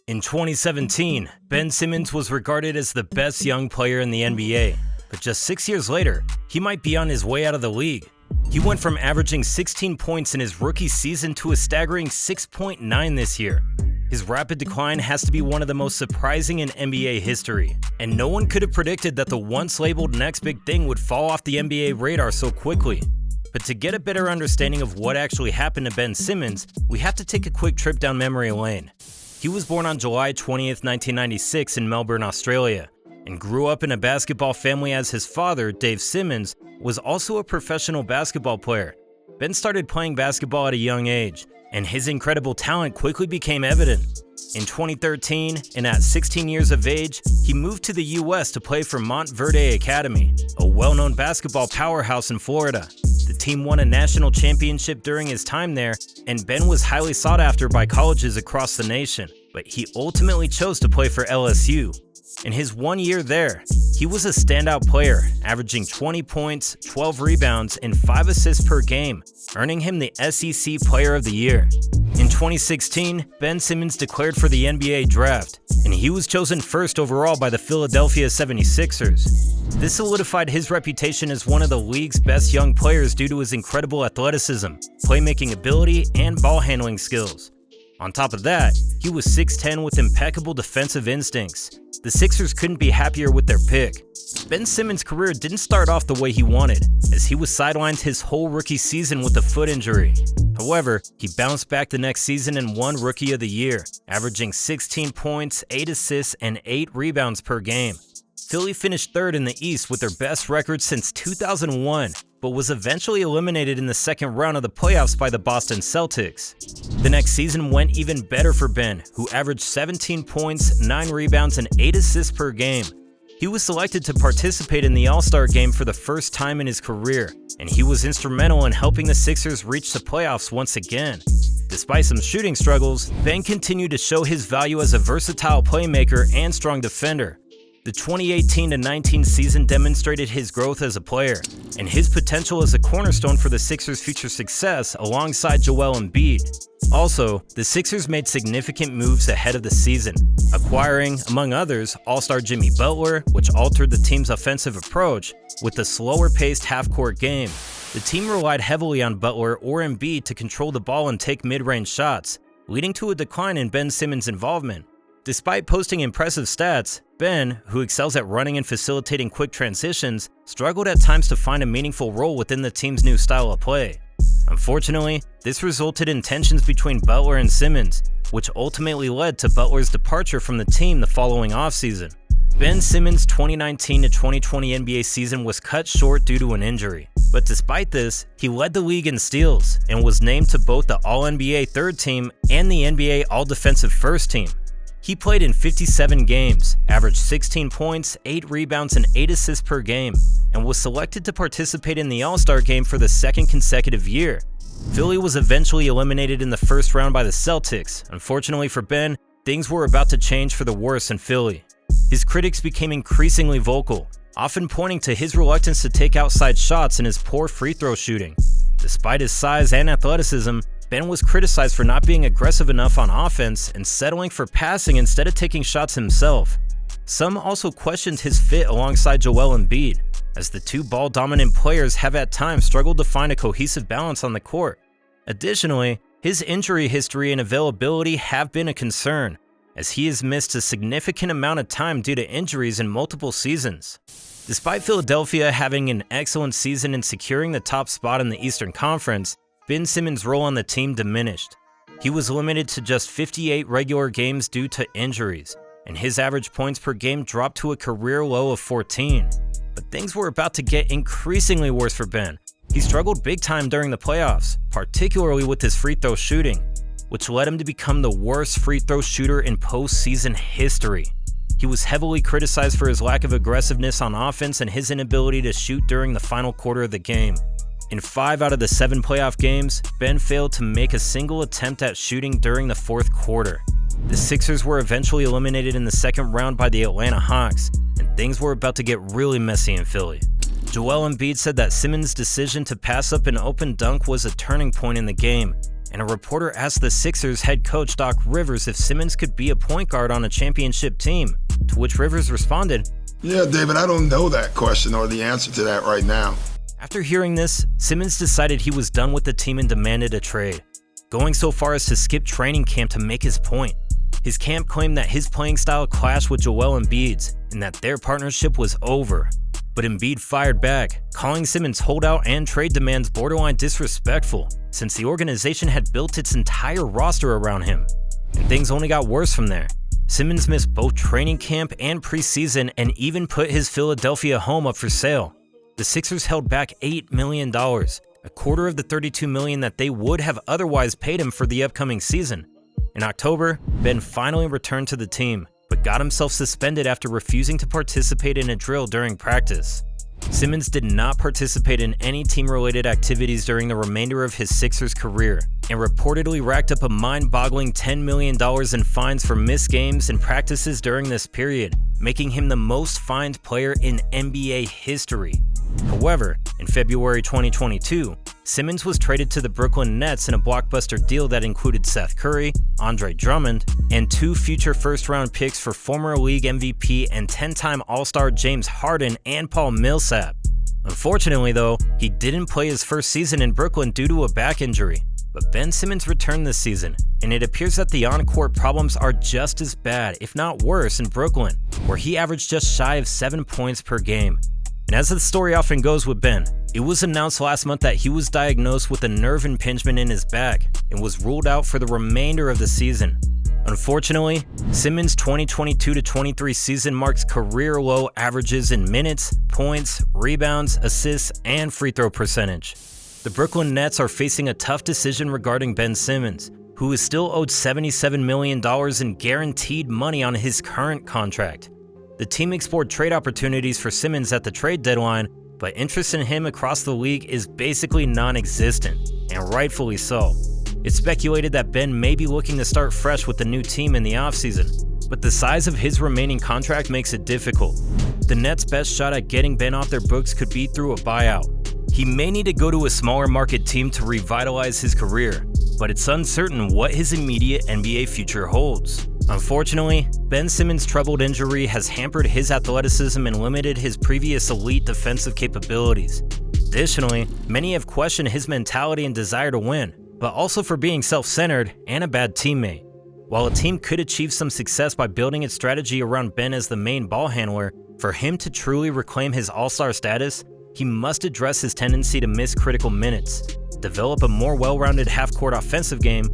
In 2017, Ben Simmons was regarded as the best young player in the NBA, but just 6 years later, he might be on his way out of the league. He went from averaging 16 points in his rookie season to a staggering 6.9 this year. His rapid decline has to be one of the most surprising in NBA history, and no one could have predicted that the once labeled next big thing would fall off the NBA radar so quickly. But to get a better understanding of what actually happened to Ben Simmons, we have to take a quick trip down memory lane. He was born on July 20th, 1996 in Melbourne, Australia, and grew up in a basketball family as his father, Dave Simmons, was also a professional basketball player. Ben started playing basketball at a young age, and his incredible talent quickly became evident. In 2013, and at 16 years of age, he moved to the US to play for Montverde Academy, a well-known basketball powerhouse in Florida. The team won a national championship during his time there, and Ben was highly sought after by colleges across the nation, but he ultimately chose to play for LSU. In his 1 year there, he was a standout player, averaging 20 points, 12 rebounds, and 5 assists per game, earning him the SEC Player of the Year. In 2016, Ben Simmons declared for the NBA draft, and he was chosen first overall by the Philadelphia 76ers. This solidified his reputation as one of the league's best young players due to his incredible athleticism, playmaking ability, and ball handling skills. On top of that, he was 6'10" with impeccable defensive instincts. The Sixers couldn't be happier with their pick. Ben Simmons' career didn't start off the way he wanted, as he was sidelined his whole rookie season with a foot injury. However, he bounced back the next season and won Rookie of the Year, averaging 16 points, 8 assists, and 8 rebounds per game. Philly finished third in the East with their best record since 2001, but was eventually eliminated in the second round of the playoffs by the Boston Celtics. The next season went even better for Ben, who averaged 17 points, 9 rebounds, and 8 assists per game. He was selected to participate in the All-Star game for the first time in his career, and he was instrumental in helping the Sixers reach the playoffs once again. Despite some shooting struggles, Ben continued to show his value as a versatile playmaker and strong defender. The 2018-19 season demonstrated his growth as a player, and his potential as a cornerstone for the Sixers' future success alongside Joel Embiid. Also, the Sixers made significant moves ahead of the season, acquiring, among others, All-Star Jimmy Butler, which altered the team's offensive approach with a slower-paced half-court game. The team relied heavily on Butler or Embiid to control the ball and take mid-range shots, leading to a decline in Ben Simmons' involvement. Despite posting impressive stats, Ben, who excels at running and facilitating quick transitions, struggled at times to find a meaningful role within the team's new style of play. Unfortunately, this resulted in tensions between Butler and Simmons, which ultimately led to Butler's departure from the team the following offseason. Ben Simmons' 2019-2020 NBA season was cut short due to an injury, but despite this, he led the league in steals and was named to both the All-NBA third team and the NBA All-Defensive first team. He played in 57 games, averaged 16 points, 8 rebounds, and 8 assists per game, and was selected to participate in the All-Star game for the second consecutive year. Philly was eventually eliminated in the first round by the Celtics. Unfortunately for Ben, things were about to change for the worse in Philly. His critics became increasingly vocal, often pointing to his reluctance to take outside shots and his poor free throw shooting. Despite his size and athleticism, Ben was criticized for not being aggressive enough on offense and settling for passing instead of taking shots himself. Some also questioned his fit alongside Joel Embiid, as the two ball-dominant players have at times struggled to find a cohesive balance on the court. Additionally, his injury history and availability have been a concern, as he has missed a significant amount of time due to injuries in multiple seasons. Despite Philadelphia having an excellent season and securing the top spot in the Eastern Conference, Ben Simmons' role on the team diminished. He was limited to just 58 regular games due to injuries, and his average points per game dropped to a career low of 14. But things were about to get increasingly worse for Ben. He struggled big time during the playoffs, particularly with his free throw shooting, which led him to become the worst free throw shooter in postseason history. He was heavily criticized for his lack of aggressiveness on offense and his inability to shoot during the final quarter of the game. In 5 out of the 7 playoff games, Ben failed to make a single attempt at shooting during the fourth quarter. The Sixers were eventually eliminated in the second round by the Atlanta Hawks, and things were about to get really messy in Philly. Joel Embiid said that Simmons' decision to pass up an open dunk was a turning point in the game, and a reporter asked the Sixers head coach Doc Rivers if Simmons could be a point guard on a championship team, to which Rivers responded, "Yeah, David, I don't know that question or the answer to that right now." After hearing this, Simmons decided he was done with the team and demanded a trade, going so far as to skip training camp to make his point. His camp claimed that his playing style clashed with Joel Embiid's and that their partnership was over. But Embiid fired back, calling Simmons' holdout and trade demands borderline disrespectful, since the organization had built its entire roster around him. And things only got worse from there. Simmons missed both training camp and preseason and even put his Philadelphia home up for sale. The Sixers held back $8 million, a quarter of the $32 million that they would have otherwise paid him for the upcoming season. In October, Ben finally returned to the team, but got himself suspended after refusing to participate in a drill during practice. Simmons did not participate in any team-related activities during the remainder of his Sixers career, and reportedly racked up a mind-boggling $10 million in fines for missed games and practices during this period, making him the most fined player in NBA history. However, in February 2022, Simmons was traded to the Brooklyn Nets in a blockbuster deal that included Seth Curry, Andre Drummond, and 2 future first-round picks for former league MVP and 10-time All-Star James Harden and Paul Millsap. Unfortunately though, he didn't play his first season in Brooklyn due to a back injury. But Ben Simmons returned this season, and it appears that the on-court problems are just as bad, if not worse, in Brooklyn, where he averaged just shy of 7 points per game. And as the story often goes with Ben, it was announced last month that he was diagnosed with a nerve impingement in his back and was ruled out for the remainder of the season. Unfortunately, Simmons' 2022-23 season marks career-low averages in minutes, points, rebounds, assists, and free throw percentage. The Brooklyn Nets are facing a tough decision regarding Ben Simmons, who is still owed $77 million in guaranteed money on his current contract. The team explored trade opportunities for Simmons at the trade deadline, but interest in him across the league is basically non-existent, and rightfully so. It's speculated that Ben may be looking to start fresh with the new team in the offseason, but the size of his remaining contract makes it difficult. The Nets' best shot at getting Ben off their books could be through a buyout. He may need to go to a smaller market team to revitalize his career, but it's uncertain what his immediate NBA future holds. Unfortunately, Ben Simmons' troubled injury has hampered his athleticism and limited his previous elite defensive capabilities. Additionally, many have questioned his mentality and desire to win, but also for being self-centered and a bad teammate. While a team could achieve some success by building its strategy around Ben as the main ball handler, for him to truly reclaim his all-star status, he must address his tendency to miss critical minutes, develop a more well-rounded half-court offensive game,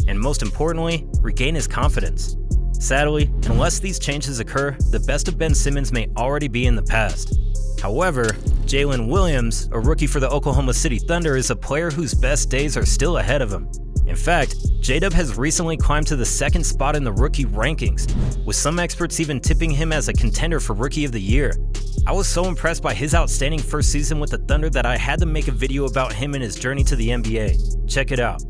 and most importantly, regain his confidence. Sadly, unless these changes occur, the best of Ben Simmons may already be in the past. However, Jalen Williams, a rookie for the Oklahoma City Thunder, is a player whose best days are still ahead of him. In fact, J-Dub has recently climbed to the 2nd spot in the rookie rankings, with some experts even tipping him as a contender for Rookie of the Year. I was so impressed by his outstanding first season with the Thunder that I had to make a video about him and his journey to the NBA. Check it out.